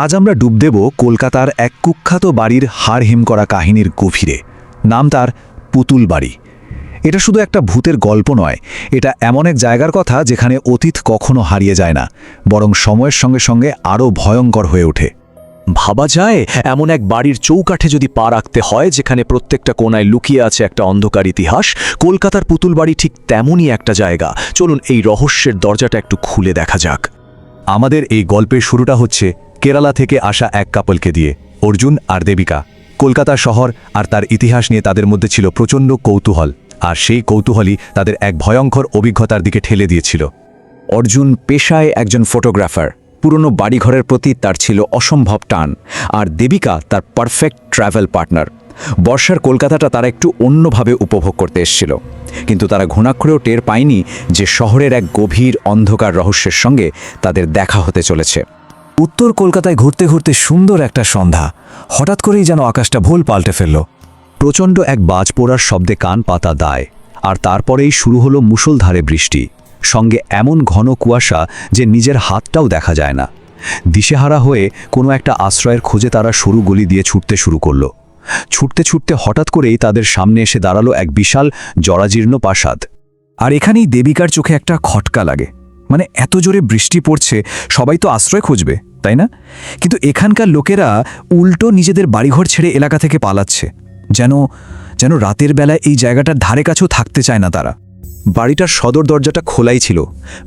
আজ আমরা ডুব দেব কলকাতার এক কুখ্যাত বাড়ির হাড়হিম করা কাহিনীর গভীরে। নাম তার পুতুল বাড়ি। এটা শুধু একটা ভূতের গল্প নয়, এটা এমন এক জায়গার কথা যেখানে অতীত কখনো হারিয়ে যায় না, বরং সময়ের সঙ্গে সঙ্গে আরও ভয়ঙ্কর হয়ে ওঠে। ভাবা যায় এমন এক বাড়ির চৌকাঠে যদি পা রাখতে হয় যেখানে প্রত্যেকটা কোণায় লুকিয়ে আছে একটা অন্ধকার ইতিহাস। কলকাতার পুতুল বাড়ি ঠিক তেমনই একটা জায়গা। চলুন এই রহস্যের দরজাটা একটু খুলে দেখা যাক। আমাদের এই গল্পের শুরুটা হচ্ছে কেরালা থেকে আসা এক কাপলকে দিয়ে, অর্জুন আর দেবিকা। কলকাতা শহর আর তার ইতিহাস নিয়ে তাদের মধ্যে ছিল প্রচণ্ড কৌতূহল, আর সেই কৌতূহলই তাদের এক ভয়ঙ্কর অভিজ্ঞতার দিকে ঠেলে দিয়েছিল। অর্জুন পেশায় একজন ফটোগ্রাফার, পুরনো বাড়িঘরের প্রতি তার ছিল অসম্ভব টান, আর দেবিকা তার পারফেক্ট ট্রাভেল পার্টনার। বর্ষার কলকাতাটা তারা একটু অন্যভাবে উপভোগ করতে এসেছিল, কিন্তু তারা ঘুণাক্ষরেও টের পায়নি যে শহরের এক গভীর অন্ধকার রহস্যের সঙ্গে তাদের দেখা হতে চলেছে। উত্তর কলকাতায় ঘুরতে ঘুরতে সুন্দর একটা সন্ধ্যা, হঠাৎ করেই যেন আকাশটা ভুল পাল্টে ফেলল। প্রচণ্ড এক বাজ পড়ার শব্দে কান পাতা দায়, আর তারপরেই শুরু হলো মুষলধারে বৃষ্টি, সঙ্গে এমন ঘন কুয়াশা যে নিজের হাতটাও দেখা যায় না। দিশেহারা হয়ে কোনো একটা আশ্রয়ের খোঁজে তারা সরু গলি দিয়ে ছুটতে শুরু করল। ছুটতে ছুটতে হঠাৎ করেই তাদের সামনে এসে দাঁড়ালো এক বিশাল জরাজীর্ণ প্রাসাদ। আর এখানেই দেবিকার চোখে একটা খটকা লাগে। মানে এত জোরে বৃষ্টি পড়ছে, সবাই তো আশ্রয় খুঁজবে, তাই না? কিন্তু এখানকার লোকেরা উল্টো নিজেদের বাড়িঘর ছেড়ে এলাকা থেকে পালাচ্ছে, যেন যেন রাতের বেলায় এই জায়গাটার ধারে কাছেও থাকতে চায় না তারা। বাড়িটার সদর দরজাটা খোলাই ছিল।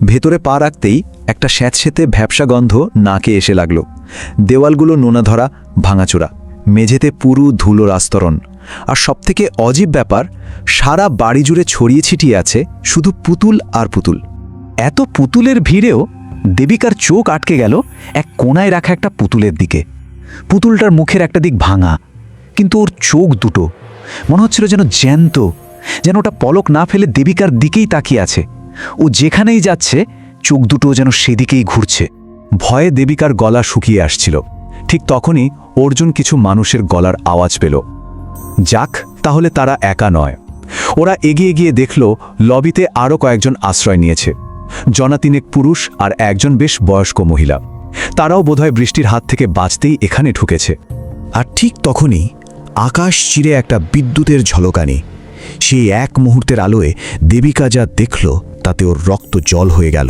ভেতরে পা রাখতেই একটা স্যাঁতসেঁতে ভ্যাপসা গন্ধ নাকে এসে লাগলো। দেওয়ালগুলো নোনা ধরা, ভাঙাচোরা, মেঝেতে পুরু ধুলোর আস্তরণ। আর সবথেকে অজীব ব্যাপার, সারা বাড়ি জুড়ে ছড়িয়ে ছিটিয়ে আছে শুধু পুতুল আর পুতুল। এত পুতুলের ভিড়েও দেবিকার চোখ আটকে গেল এক কোণায় রাখা একটা পুতুলের দিকে। পুতুলটার মুখের একটা দিক ভাঙা, কিন্তু ওর চোখ দুটো মনে হচ্ছিল যেন জ্যান্ত, যেন ওটা পলক না ফেলে দেবিকার দিকেই তাকিয়ে আছে। ও যেখানেই যাচ্ছে চোখ দুটো যেন সেদিকেই ঘুরছে। ভয়ে দেবিকার গলা শুকিয়ে আসছিল। ঠিক তখনই অর্জুন কিছু মানুষের গলার আওয়াজ পেল। যাক, তাহলে তারা একা নয়। ওরা এগিয়ে গিয়ে দেখল লবিতে আরও কয়েকজন আশ্রয় নিয়েছে। জনাতিনেক পুরুষ আর একজন বেশ বয়স্ক মহিলা। তারাও বোধহয় বৃষ্টির হাত থেকে বাঁচতেই এখানে ঢুকেছে। আর ঠিক তখনই আকাশ চিরে একটা বিদ্যুতের ঝলকানি। সেই এক মুহূর্তের আলোয় দেবিকা যা দেখল তাতে ওর রক্ত জল হয়ে গেল।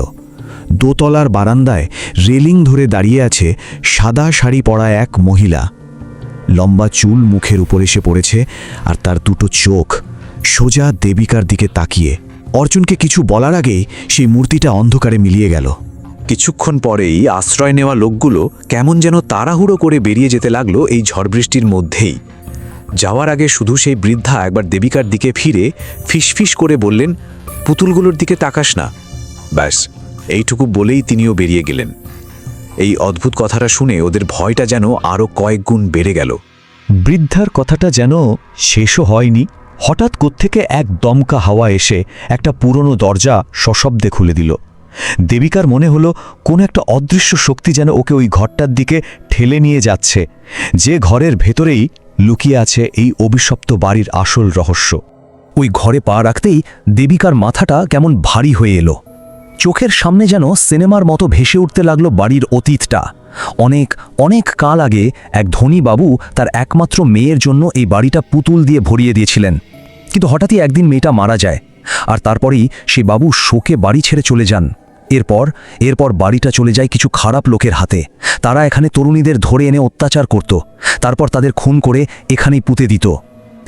দোতলার বারান্দায় রেলিং ধরে দাঁড়িয়ে আছে সাদা শাড়ি পরা এক মহিলা। লম্বা চুল মুখের উপর এসে পড়েছে, আর তার দুটো চোখ সোজা দেবিকার দিকে তাকিয়ে। অর্জুনকে কিছু বলার আগেই সেই মূর্তিটা অন্ধকারে মিলিয়ে গেল। কিছুক্ষণ পরেই আশ্রয় নেওয়া লোকগুলো কেমন যেন তাড়াহুড়ো করে বেরিয়ে যেতে লাগলো এই ঝড় বৃষ্টির মধ্যেই। যাওয়ার আগে শুধু সেই বৃদ্ধা একবার দেবিকার দিকে ফিরে ফিসফিস করে বললেন, পুতুলগুলোর দিকে তাকাস না। ব্যাস, এইটুকু বলেই তিনিও বেরিয়ে গেলেন। এই অদ্ভুত কথাটা শুনে ওদের ভয়টা যেন আরও কয়েক গুণ বেড়ে গেল। বৃদ্ধার কথাটা যেন শেষও হয়নি, হঠাৎ কোত্থেকে এক দমকা হাওয়া এসে একটা পুরনো দরজা সশব্দে খুলে দিল। দেবিকার মনে হলো কোনো একটা অদৃশ্য শক্তি যেন ওকে ওই ঘরটার দিকে ঠেলে নিয়ে যাচ্ছে, যে ঘরের ভেতরেই লুকিয়ে আছে এই অভিশপ্ত বাড়ির আসল রহস্য। ওই ঘরে পা রাখতেই দেবিকার মাথাটা কেমন ভারী হয়ে এলো। চোখের সামনে যেন সিনেমার মতো ভেসে উঠতে লাগলো বাড়ির অতীতটা। অনেক অনেক কাল আগে এক ধনী বাবু তার একমাত্র মেয়ের জন্য এই বাড়িটা পুতুল দিয়ে ভরিয়ে দিয়েছিলেন। কিন্তু হঠাৎই একদিন মেয়েটা মারা যায়, আর তারপরেই সেই বাবু শোকে বাড়ি ছেড়ে চলে যান। এরপর বাড়িটা চলে যায় কিছু খারাপ লোকের হাতে। তারা এখানে তরুণীদের ধরে এনে অত্যাচার করত, তারপর তাদের খুন করে এখানেই পুঁতে দিত।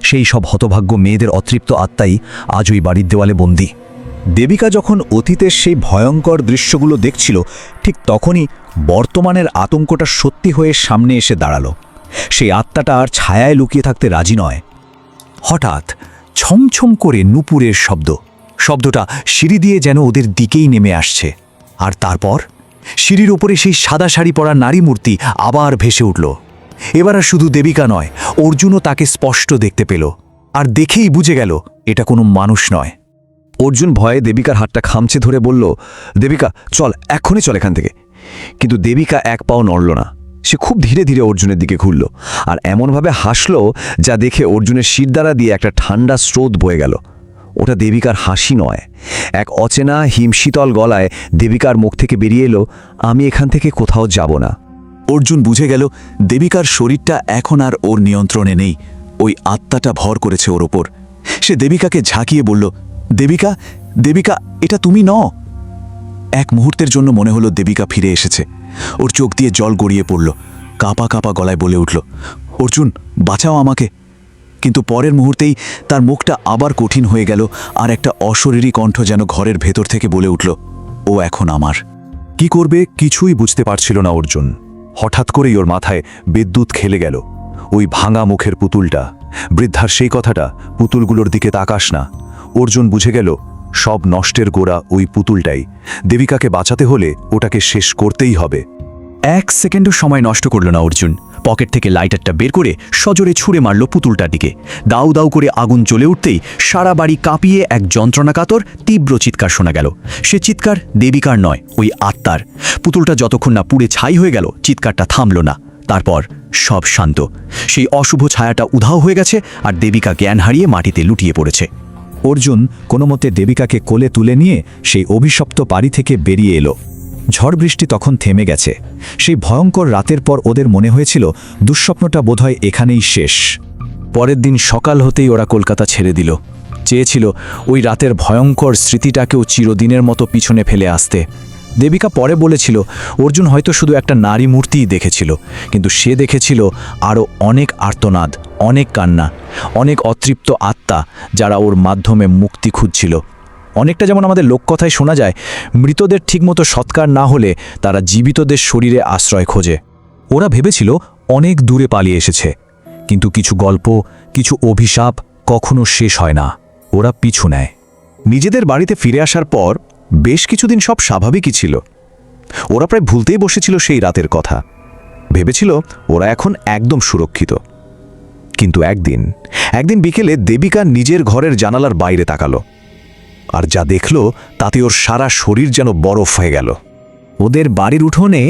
সেই সব হতভাগ্য মেয়েদের অতৃপ্ত আত্মাই আজ ওই বাড়ির দেওয়ালে বন্দী। দেবিকা যখন অতীতের সেই ভয়ঙ্কর দৃশ্যগুলো দেখছিল, ঠিক তখনই বর্তমানের আতঙ্কটা সত্যি হয়ে সামনে এসে দাঁড়ালো। সেই আত্মাটা আর ছায়ায় লুকিয়ে থাকতে রাজি নয়। হঠাৎ ছমছম করে নূপুরের শব্দটা সিঁড়ি দিয়ে যেন ওদের দিকেই নেমে আসছে। আর তারপর সিঁড়ির ওপরে সেই সাদা শাড়ি পরা নারী মূর্তি আবার ভেসে উঠল। এবার আর শুধু দেবিকা নয়, অর্জুনও তাকে স্পষ্ট দেখতে পেল, আর দেখেই বুঝে গেল এটা কোনো মানুষ নয়। অর্জুন ভয়ে দেবিকার হাতটা খামচে ধরে বলল, দেবিকা চল, এক্ষুনি চল এখান থেকে। কিন্তু দেবিকা এক পাও নড়ল না। সে খুব ধীরে ধীরে অর্জুনের দিকে ঘুরল, আর এমনভাবে হাসল যা দেখে অর্জুনের শিরদাঁড়া দিয়ে একটা ঠান্ডা স্রোত বয়ে গেল। ওটা দেবিকার হাসি নয়। এক অচেনা হিমশীতল গলায় দেবিকার মুখ থেকে বেরিয়ে এলো, আমি এখান থেকে কোথাও যাব না। অর্জুন বুঝে গেল দেবিকার শরীরটা এখন আর ওর নিয়ন্ত্রণে নেই, ওই আত্মাটা ভর করেছে ওর ওপর। সে দেবিকাকে ঝাঁকিয়ে বলল, দেবিকা, দেবিকা, এটা তুমি নও। এক মুহূর্তের জন্য মনে হলো দেবিকা ফিরে এসেছে। ওর চোখ দিয়ে জল গড়িয়ে পড়ল, কাঁপা কাঁপা গলায় বলে উঠল, অর্জুন, বাঁচাও আমাকে। কিন্তু পরের মুহূর্তেই তার মুখটা আবার কঠিন হয়ে গেল, আর একটা অশরীরী কণ্ঠ যেন ঘরের ভেতর থেকে বলে উঠল, ও এখন আমার। কি করবে কিছুই বুঝতে পারছিল না অর্জুন। হঠাৎ করেই ওর মাথায় বিদ্যুৎ খেলে গেল। ওই ভাঙা মুখের পুতুলটা, বৃদ্ধার সেই কথাটা, পুতুলগুলোর দিকে তাকাস না। অর্জুন বুঝে গেল সব নষ্টের গোড়া ওই পুতুলটাই। দেবিকাকে বাঁচাতে হলে ওটাকে শেষ করতেই হবে। 1 সেকেন্ডও সময় নষ্ট করল না অর্জুন। পকেট থেকে লাইটারটা বের করে সজোরে ছুঁড়ে মারল পুতুলটার দিকে। দাউ দাউ করে আগুন জ্বলে উঠতেই সারা বাড়ি কাঁপিয়ে এক যন্ত্রণাকাতর তীব্র চিৎকার শোনা গেল। সে চিৎকার দেবিকার নয়, ওই আত্মার। পুতুলটা যতক্ষণ না পুড়ে ছাই হয়ে গেল, চিৎকারটা থামল না। তারপর সব শান্ত। সেই অশুভ ছায়াটা উধাও হয়ে গেছে, আর দেবিকা জ্ঞান হারিয়ে মাটিতে লুটিয়ে পড়েছে। অর্জুন কোনো মতে দেবিকাকে কোলে তুলে নিয়ে সেই অভিশপ্ত বাড়ি থেকে বেরিয়ে এলো। ঝড় বৃষ্টি তখন থেমে গেছে। সেই ভয়ঙ্কর রাতের পর ওদের মনে হয়েছিল দুঃস্বপ্নটা বোধহয় এখানেই শেষ। পরের দিন সকাল হতেই ওরা কলকাতা ছেড়ে দিল। চেয়েছিল ওই রাতের ভয়ঙ্কর স্মৃতিটাকেও চিরদিনের মতো পিছনে ফেলে আসতে। দেবিকা পরে বলেছিল অর্জুন হয়তো শুধু একটা নারী মূর্তিই দেখেছিল, কিন্তু সে দেখেছিল আরও অনেক আর্তনাদ, অনেক কান্না, অনেক অতৃপ্ত আত্মা যারা ওর মাধ্যমে মুক্তি খুঁজছিল। অনেকটা যেমন আমাদের লোককথায় শোনা যায়, মৃতদের ঠিকমতো সৎকার না হলে তারা জীবিতদের শরীরে আশ্রয় খোঁজে। ওরা ভেবেছিল অনেক দূরে পালিয়ে এসেছে, কিন্তু কিছু গল্প, কিছু অভিশাপ কখনো শেষ হয় না। ওরা পিছু নেয়। নিজেদের বাড়িতে ফিরে আসার পর বেশ কিছুদিন সব স্বাভাবিকই ছিল। ওরা প্রায় ভুলতেই বসেছিল সেই রাতের কথা। ভেবেছিল ওরা এখন একদম সুরক্ষিত। কিন্তু একদিন বিকেলে দেবিকা নিজের ঘরের জানালার বাইরে তাকালো, আর যা দেখল তাতে ওর সারা শরীর যেন বরফ হয়ে গেল। ওদের বাড়ির উঠোনে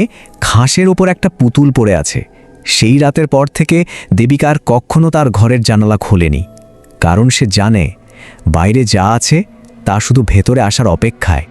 ঘাসের ওপর একটা পুতুল পড়ে আছে। সেই রাতের পর থেকে দেবিকা আর কখনো তার ঘরের জানালা খোলেনি, কারণ সে জানে বাইরে যা আছে তা শুধু ভেতরে আসার অপেক্ষায়।